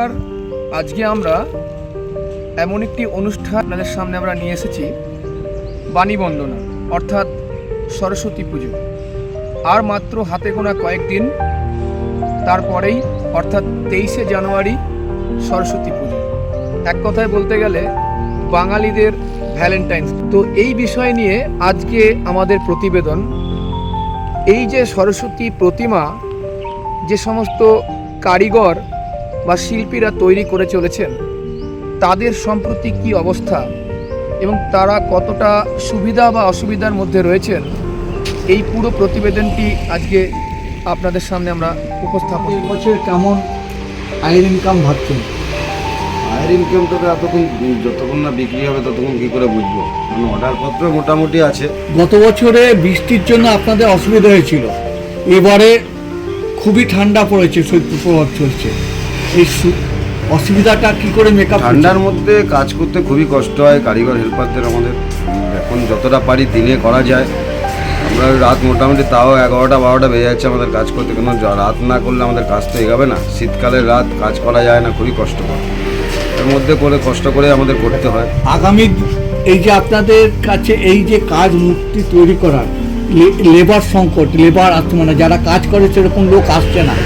নমস্কার। আজকে আমরা এমন একটি অনুষ্ঠান আপনাদের সামনে আমরা নিয়ে এসেছি, বাণী বন্দনা অর্থাৎ সরস্বতী পুজো। আর মাত্র হাতে গোনা কয়েকদিন, তারপরেই অর্থাৎ 23শে জানুয়ারি সরস্বতী পুজো। এক কথায় বলতে গেলে বাঙালিদের ভ্যালেন্টাইন্স। তো এই বিষয় নিয়ে আজকে আমাদের প্রতিবেদন। এই যে সরস্বতী প্রতিমা যে সমস্ত কারিগর বা শিল্পীরা তৈরি করে চলেছেন, তাদের সম্প্রতি কী অবস্থা এবং তারা কতটা সুবিধা বা অসুবিধার মধ্যে রয়েছেন, এই পুরো প্রতিবেদনটি আজকে আপনাদের সামনে আমরা উপস্থাপন। বছর কেমন আয়ের ইনকাম ভাবছেন? আয়ের ইনকামটা তো এতক্ষণ যতক্ষণ না বিক্রি হবে ততক্ষণ কী করে বুঝবো, কারণ অর্ডারপত্র মোটামুটি আছে। গত বছরে বৃষ্টির জন্য আপনাদের অসুবিধা হয়েছিল, এবারে খুবই ঠান্ডা পড়েছে, শৈত্যপ্রভাব চলছে। এই অসুবিধাটা কি করে মেকআপ? ঠান্ডার মধ্যে কাজ করতে খুবই কষ্ট হয় কারিগর হেল্পারদের আমাদের। এখন যতটা পারি দিনে করা যায়, আমরা রাত মোটামুটি তাও 11টা 12টা বেজে যাচ্ছে আমাদের কাজ করতে, কেন রাত না করলে আমাদের কাজ তো এগাবে না। শীতকালের রাত কাজ করা যায় না, খুবই কষ্টকর। এর মধ্যে করে কষ্ট করে আমাদের করতে হয়। আগামী এই যে আপনাদের কাছে এই যে কাজ মূর্তি তৈরি করার লেবার সংকট, লেবার আসছে, মানে যারা কাজ করে সেরকম লোক আসছে না,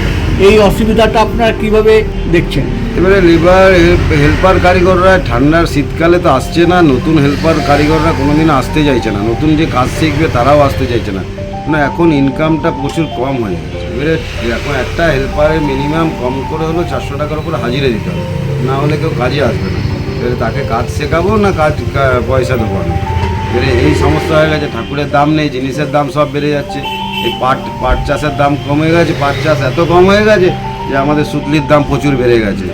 এই অসুবিধাটা আপনারা কিভাবে দেখছেন? এবারে লেবার হেল্পার কারিগররা ঠান্ডার শীতকালে তো আসছে না, নতুন হেল্পার কারিগররা কোনোদিন আসতে চাইছে না, নতুন যে কাজ শিখবে তারাও আসতে চাইছে না। না, এখন ইনকামটা প্রচুর কম হয়ে গেছে। এবারে এখন একটা হেল্পারের মিনিমাম কম করে হলো 400 টাকার উপরে হাজিরা দিতে হবে, না হলে কেউ কাজে আসবে না। এবারে তাকে কাজ শেখাবো না পয়সা দেবো আমি। এবারে এই সমস্যা হয়ে গেছে, ঠাকুরের দাম নেই, জিনিসের দাম সব বেড়ে যাচ্ছে। এই পাট চাষের দাম কমে গেছে, পাট চাষ এত কম হয়ে গেছে যে আমাদের সুতলির দাম প্রচুর বেড়ে গেছে,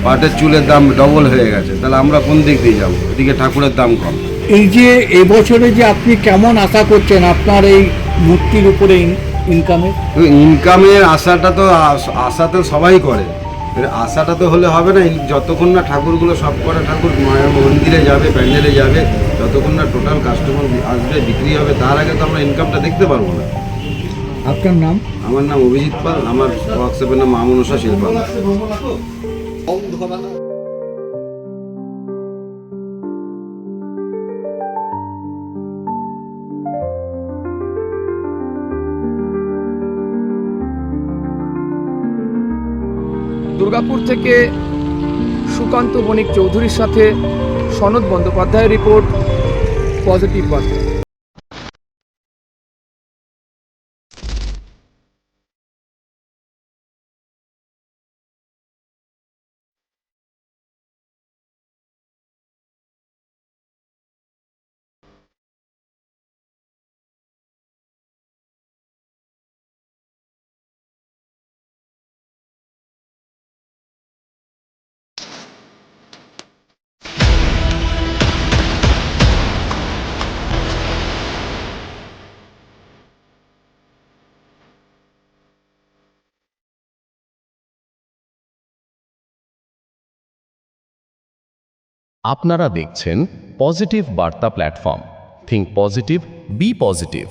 পাটের চুলের দাম ডবল হয়ে গেছে। তাহলে আমরা কোন দিক দিয়ে যাবো? এদিকে ঠাকুরের দাম কম। এই যে এবছরে যে আপনি কেমন আশা করছেন আপনার এই মূর্তির উপরে ইনকামের? ইনকামের আশাটা তো আশা তো সবাই করে, আশাটা তো হলে হবে না। যতক্ষণ না ঠাকুরগুলো সব কটা ঠাকুর মায়ের মন্দিরে যাবে, প্যান্ডেলে যাবে, যতক্ষণ না টোটাল কাস্টমার আসবে, বিক্রি হবে, তার আগে তো আমরা ইনকামটা দেখতে পারবো না। আপনার নাম? আমার নাম অভিজিৎ পাল, আমার ওয়ার্কশপের নাম মা মনসা শিল্পাল। দুর্গাপুর থেকে সুকান্ত বণিক চৌধুরীর সাথে সনদ বন্দ্যোপাধ্যায়ের রিপোর্ট, পজিটিভ বার্তা। আপনারা দেখছেন পজিটিভ বার্তা platform. Think positive, be positive.